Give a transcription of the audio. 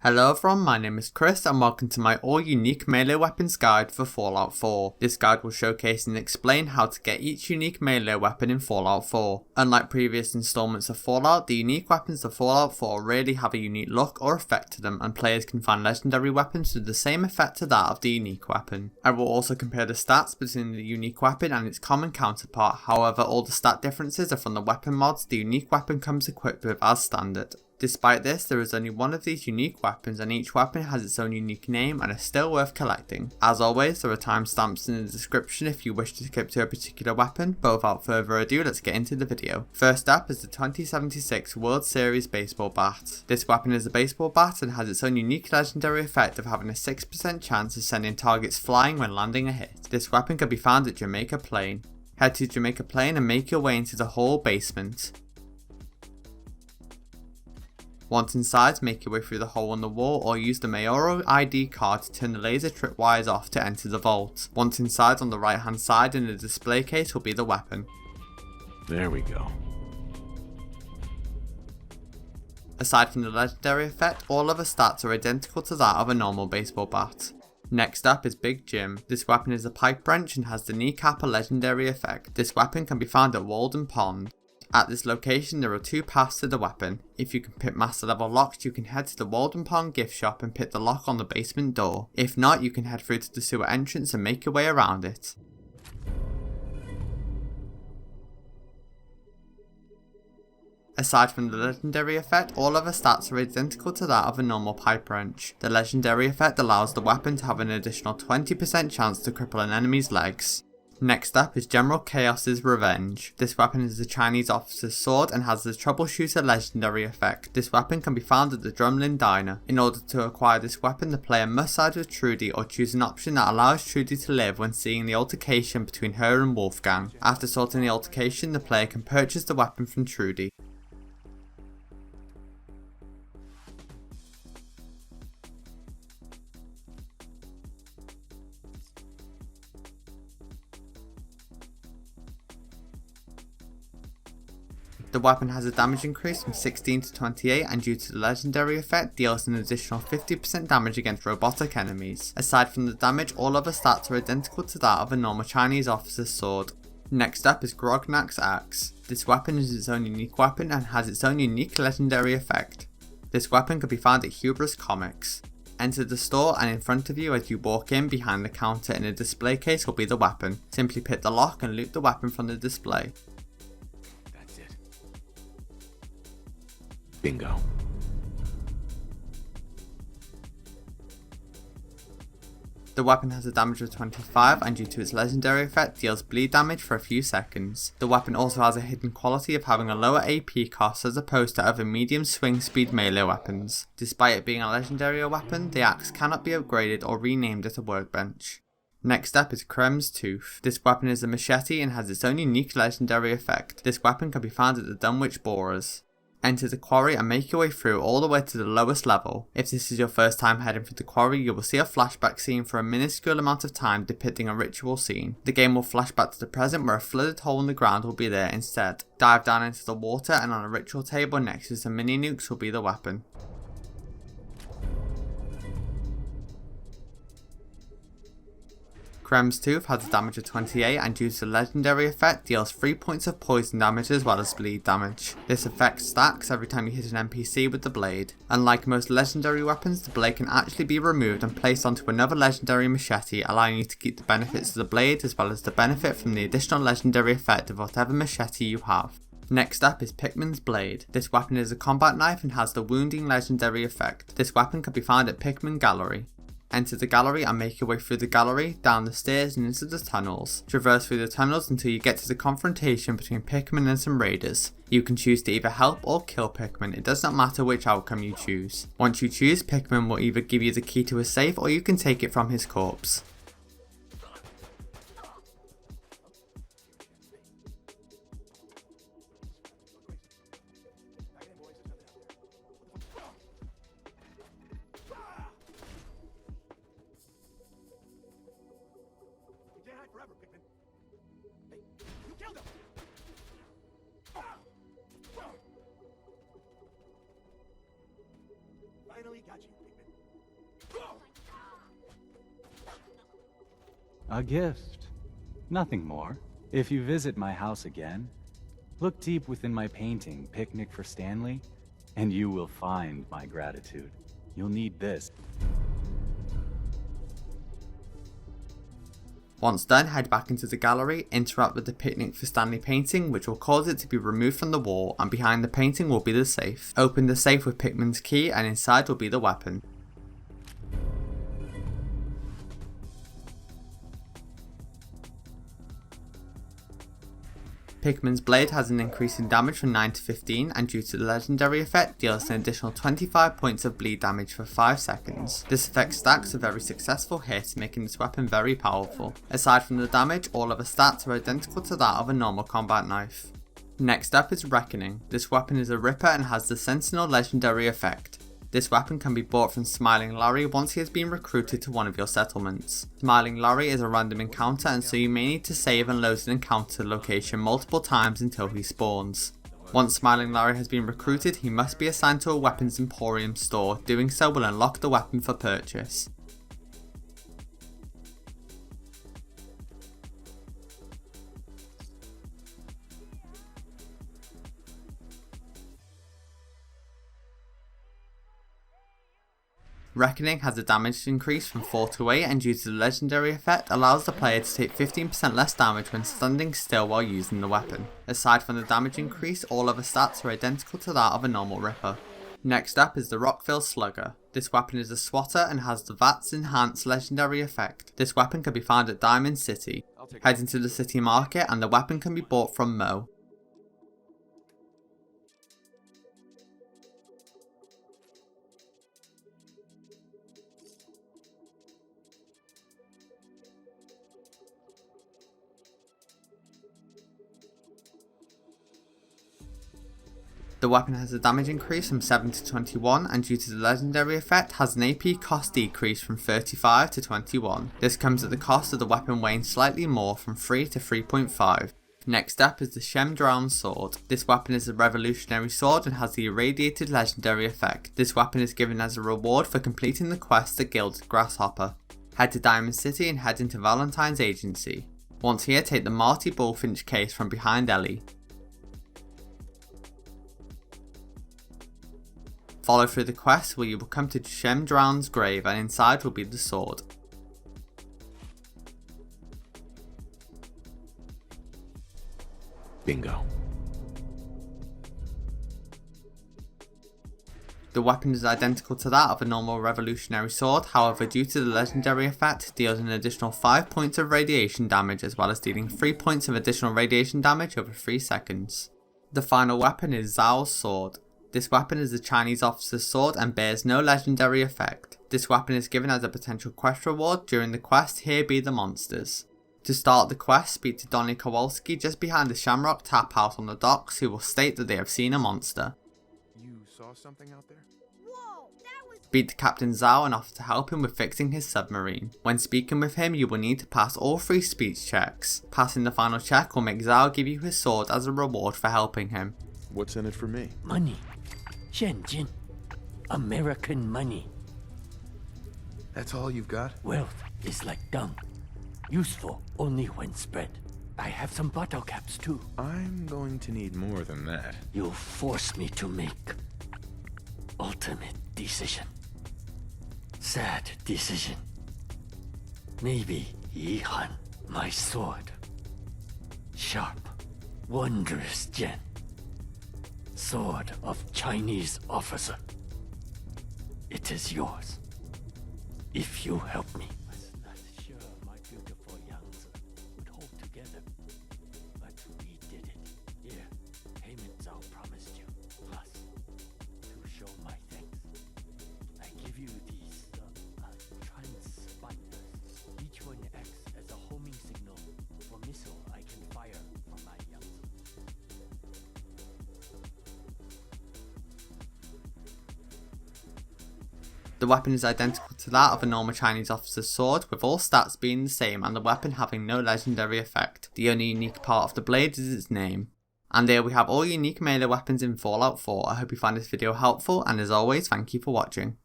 Hello everyone, my name is Chris and welcome to my all unique melee weapons guide for Fallout 4. This guide will showcase and explain how to get each unique melee weapon in Fallout 4. Unlike previous installments of Fallout, the unique weapons of Fallout 4 rarely have a unique look or effect to them, and players can find legendary weapons with the same effect to that of the unique weapon. I will also compare the stats between the unique weapon and its common counterpart, however all the stat differences are from the weapon mods the unique weapon comes equipped with as standard. Despite this, there is only one of these unique weapons and each weapon has its own unique name and is still worth collecting. As always, there are timestamps in the description if you wish to skip to a particular weapon, but without further ado, let's get into the video. First up is the 2076 World Series Baseball Bat. This weapon is a baseball bat and has its own unique legendary effect of having a 6% chance of sending targets flying when landing a hit. This weapon can be found at Jamaica Plain. Head to Jamaica Plain and make your way into the hall basement. Once inside, make your way through the hole in the wall or use the Mayoral ID card to turn the laser tripwires off to enter the vault. Once inside, on the right hand side in the display case will be the weapon. There we go. Aside from the legendary effect, all other stats are identical to that of a normal baseball bat. Next up is Big Jim. This weapon is a pipe wrench and has the kneecap a legendary effect. This weapon can be found at Walden Pond. At this location there are two paths to the weapon. If you can pick master level locks, you can head to the Walden Pond gift shop and pick the lock on the basement door. If not, you can head through to the sewer entrance and make your way around it. Aside from the legendary effect, all other stats are identical to that of a normal pipe wrench. The legendary effect allows the weapon to have an additional 20% chance to cripple an enemy's legs. Next up is General Chaos's Revenge. This weapon is a Chinese officer's sword and has the Troubleshooter legendary effect. This weapon can be found at the Drumlin Diner. In order to acquire this weapon, the player must side with Trudy or choose an option that allows Trudy to live when seeing the altercation between her and Wolfgang. After sorting the altercation, the player can purchase the weapon from Trudy. The weapon has a damage increase from 16 to 28 and due to the legendary effect deals an additional 50% damage against robotic enemies. Aside from the damage, all other stats are identical to that of a normal Chinese officer's sword. Next up is Grognak's Axe. This weapon is its own unique weapon and has its own unique legendary effect. This weapon can be found at Hubris Comics. Enter the store and in front of you as you walk in behind the counter in a display case will be the weapon. Simply pick the lock and loot the weapon from the display. Bingo. The weapon has a damage of 25 and due to its legendary effect deals bleed damage for a few seconds. The weapon also has a hidden quality of having a lower AP cost as opposed to other medium swing speed melee weapons. Despite it being a legendary weapon, the axe cannot be upgraded or renamed at a workbench. Next up is Kremvh's Tooth. This weapon is a machete and has its own unique legendary effect. This weapon can be found at the Dunwich Borers. Enter the quarry and make your way through all the way to the lowest level. If this is your first time heading through the quarry, you will see a flashback scene for a minuscule amount of time depicting a ritual scene. The game will flash back to the present where a flooded hole in the ground will be there instead. Dive down into the water and on a ritual table next to some mini nukes will be the weapon. Kremvh's Tooth has a damage of 28 and due to the legendary effect deals 3 points of poison damage as well as bleed damage. This effect stacks every time you hit an NPC with the blade. Unlike most legendary weapons, the blade can actually be removed and placed onto another legendary machete, allowing you to keep the benefits of the blade as well as the benefit from the additional legendary effect of whatever machete you have. Next up is Pickman's Blade. This weapon is a combat knife and has the wounding legendary effect. This weapon can be found at Pickman Gallery. Enter the gallery and make your way through the gallery, down the stairs and into the tunnels. Traverse through the tunnels until you get to the confrontation between Pickman and some raiders. You can choose to either help or kill Pickman, it does not matter which outcome you choose. Once you choose, Pickman will either give you the key to a safe or you can take it from his corpse. Forever, Pickman. Hey, you killed him! Finally got you, Pickman. A gift. Nothing more. If you visit my house again, look deep within my painting, Picnic for Stanley, and you will find my gratitude. You'll need this. Once done, head back into the gallery, interact with the Picnic for Stanley painting, which will cause it to be removed from the wall, and behind the painting will be the safe. Open the safe with Pickman's key, and inside will be the weapon. Pickman's blade has an increase in damage from 9 to 15, and due to the legendary effect deals an additional 25 points of bleed damage for 5 seconds. This effect stacks a very successful hit, making this weapon very powerful. Aside from the damage, all other stats are identical to that of a normal combat knife. Next up is Reckoning. This weapon is a ripper and has the Sentinel legendary effect. This weapon can be bought from Smiling Larry once he has been recruited to one of your settlements. Smiling Larry is a random encounter, and so you may need to save and load an encounter location multiple times until he spawns. Once Smiling Larry has been recruited, he must be assigned to a weapons emporium store. Doing so will unlock the weapon for purchase. Reckoning has a damage increase from 4 to 8, and due to the legendary effect allows the player to take 15% less damage when standing still while using the weapon. Aside from the damage increase, all other stats are identical to that of a normal ripper. Next up is the Rockville Slugger. This weapon is a Swatter and has the VATS enhanced legendary effect. This weapon can be found at Diamond City. Head into the city market and the weapon can be bought from Mo. The weapon has a damage increase from 7 to 21, and due to the legendary effect has an AP cost decrease from 35 to 21. This comes at the cost of the weapon weighing slightly more from 3 to 3.5. Next up is the Shem Drowne sword. This weapon is a revolutionary sword and has the irradiated legendary effect. This weapon is given as a reward for completing the quest at Gilded Grasshopper. Head to Diamond City and head into Valentine's agency. Once here, take the Marty Bullfinch case from behind Ellie. Follow through the quest where you will come to Shem Drowne's grave, and inside will be the sword. Bingo. The weapon is identical to that of a normal revolutionary sword, however due to the legendary effect it deals an additional 5 points of radiation damage as well as dealing 3 points of additional radiation damage over 3 seconds. The final weapon is Zhao's sword. This weapon is a Chinese officer's sword and bears no legendary effect. This weapon is given as a potential quest reward during the quest Here Be the Monsters. To start the quest, speak to Donny Kowalski just behind the Shamrock Tap House on the docks, who will state that they have seen a monster. You saw something out there? Whoa, that was... Speak to Captain Zhao and offer to help him with fixing his submarine. When speaking with him, you will need to pass all 3 speech checks. Passing the final check will make Zhao give you his sword as a reward for helping him. What's in it for me? Money. Shenzhen. American money. That's all you've got? Wealth is like dung. Useful only when spread. I have some bottle caps too. I'm going to need more than that. You force me to make ultimate decision. Sad decision. Maybe Yihan, my sword. Sharp, wondrous gem. Sword of Chinese officer. It is yours. If you help me. I was not sure my beautiful Yangtze would hold together. But we did it. Here, payment Zhao promised you. Plus, to show my thanks, I give you these transponders. Each one acts as a homing signal for missile I can fire from my Yangtze. The weapon is identical to that of a normal Chinese officer's sword, with all stats being the same and the weapon having no legendary effect. The only unique part of the blade is its name. And there we have all unique melee weapons in Fallout 4. I hope you find this video helpful, and as always, thank you for watching.